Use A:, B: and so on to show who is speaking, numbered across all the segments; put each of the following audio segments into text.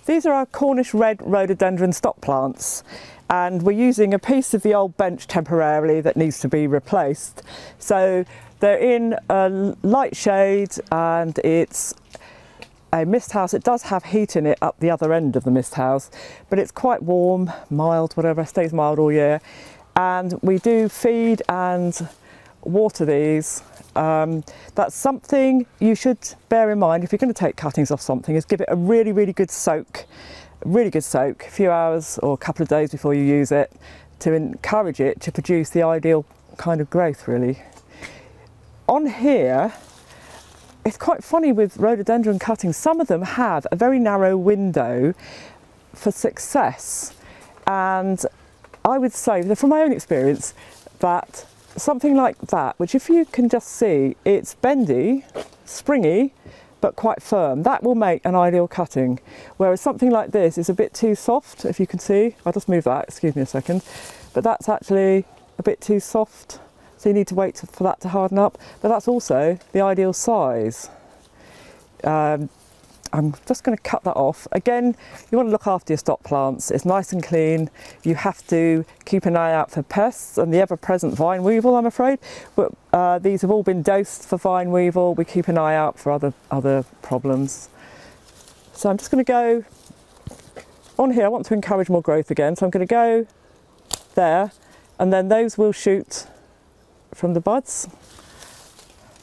A: These are our Cornish Red Rhododendron stock plants, and we're using a piece of the old bench temporarily that needs to be replaced. So they're in a light shade and it's a mist house. It does have heat in it up the other end of the mist house, but it's quite warm, mild, whatever, stays mild all year. And we do feed and water these. That's something you should bear in mind if you're going to take cuttings off something, is give it a really, really good soak, a few hours or a couple of days before you use it, to encourage it to produce the ideal kind of growth, really. On here, it's quite funny with rhododendron cuttings, some of them have a very narrow window for success, and I would say, from my own experience, that something like that, which if you can just see, it's bendy, springy, but quite firm, that will make an ideal cutting. Whereas something like this is a bit too soft, if you can see. I'll just move that, excuse me a second. But that's actually a bit too soft, so you need to wait for that to harden up. But that's also the ideal size. I'm just going to cut that off. Again, you want to look after your stock plants. It's nice and clean. You have to keep an eye out for pests and the ever-present vine weevil, I'm afraid. But these have all been dosed for vine weevil. We keep an eye out for other problems. So I'm just going to go on here. I want to encourage more growth again, so I'm going to go there, and then those will shoot from the buds.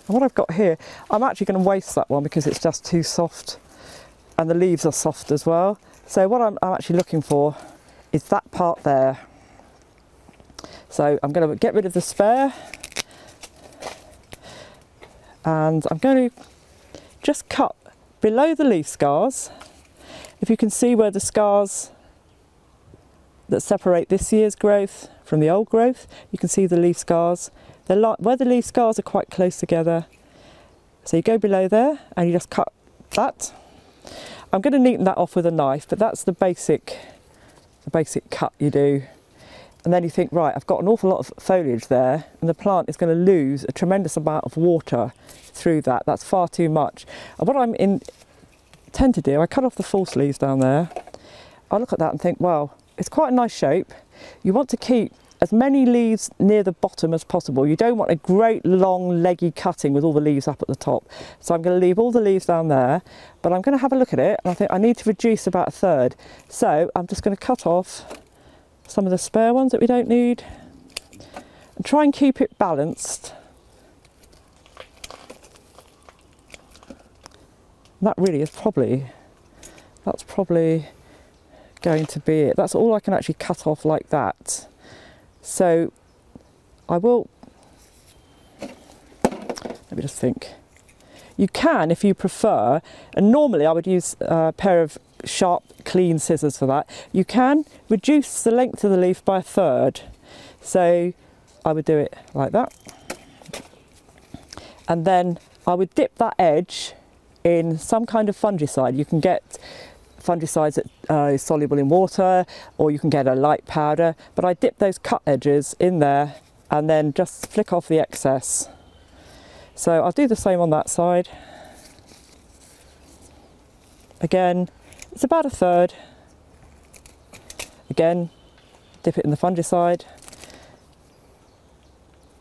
A: And what I've got here, I'm actually going to waste that one because it's just too soft. And the leaves are soft as well. So what I'm actually looking for is that part there. So I'm going to get rid of the spare, and I'm going to just cut below the leaf scars. If you can see where the scars that separate this year's growth from the old growth, you can see the leaf scars. They're like, where the leaf scars are quite close together. So you go below there and you just cut that. I'm going to neaten that off with a knife, but that's the basic cut you do. And then you think, right, I've got an awful lot of foliage there, and the plant is going to lose a tremendous amount of water through that. That's far too much. And what I tend to do, I cut off the false leaves down there. I look at that and think, well, it's quite a nice shape. You want to keep as many leaves near the bottom as possible. You don't want a great long leggy cutting with all the leaves up at the top. So I'm going to leave all the leaves down there, but I'm going to have a look at it, and I think I need to reduce about a third. So I'm just going to cut off some of the spare ones that we don't need and try and keep it balanced. And that really is that's probably going to be it. That's all I can actually cut off like that. So I will, let me just think. You can, if you prefer, and normally I would use a pair of sharp, clean scissors for that. You can reduce the length of the leaf by a third. So I would do it like that. And then I would dip that edge in some kind of fungicide. You can get fungicides that is soluble in water, or you can get a light powder, but I dip those cut edges in there and then just flick off the excess. So I'll do the same on that side. Again, it's about a third. Again, dip it in the fungicide.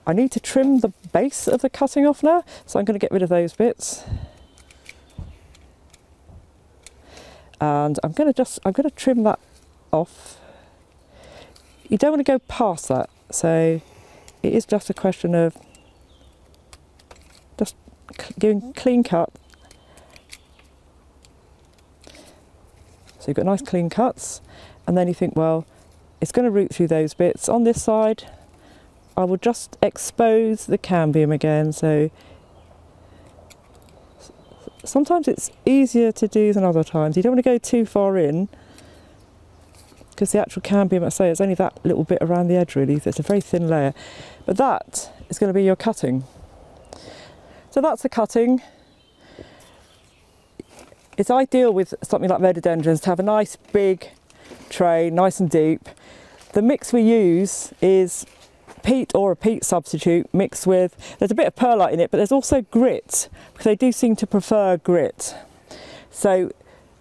A: I need to trim the base of the cutting off now, so I'm going to get rid of those bits. And I'm going to trim that off. You don't want to go past that, so it is just a question of just giving clean cut. So you've got nice clean cuts, and then you think, well, it's going to root through those bits. On this side, I will just expose the cambium again, so sometimes it's easier to do than other times. You don't want to go too far in, because the actual cambium, I say, is only that little bit around the edge really, so it's a very thin layer. But that is going to be your cutting. So that's the cutting. It's ideal with something like rhododendrons to have a nice big tray, nice and deep. The mix we use is peat or a peat substitute mixed with, there's a bit of perlite in it, but there's also grit, because they do seem to prefer grit. So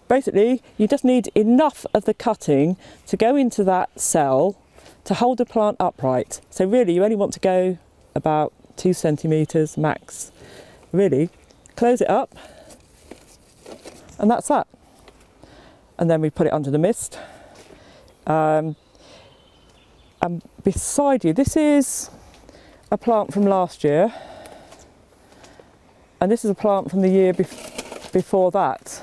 A: basically you just need enough of the cutting to go into that cell to hold the plant upright. So really you only want to go about 2 centimetres max. Really, close it up, and that's that. And then we put it under the mist. And beside you, this is a plant from last year, and this is a plant from the year before that.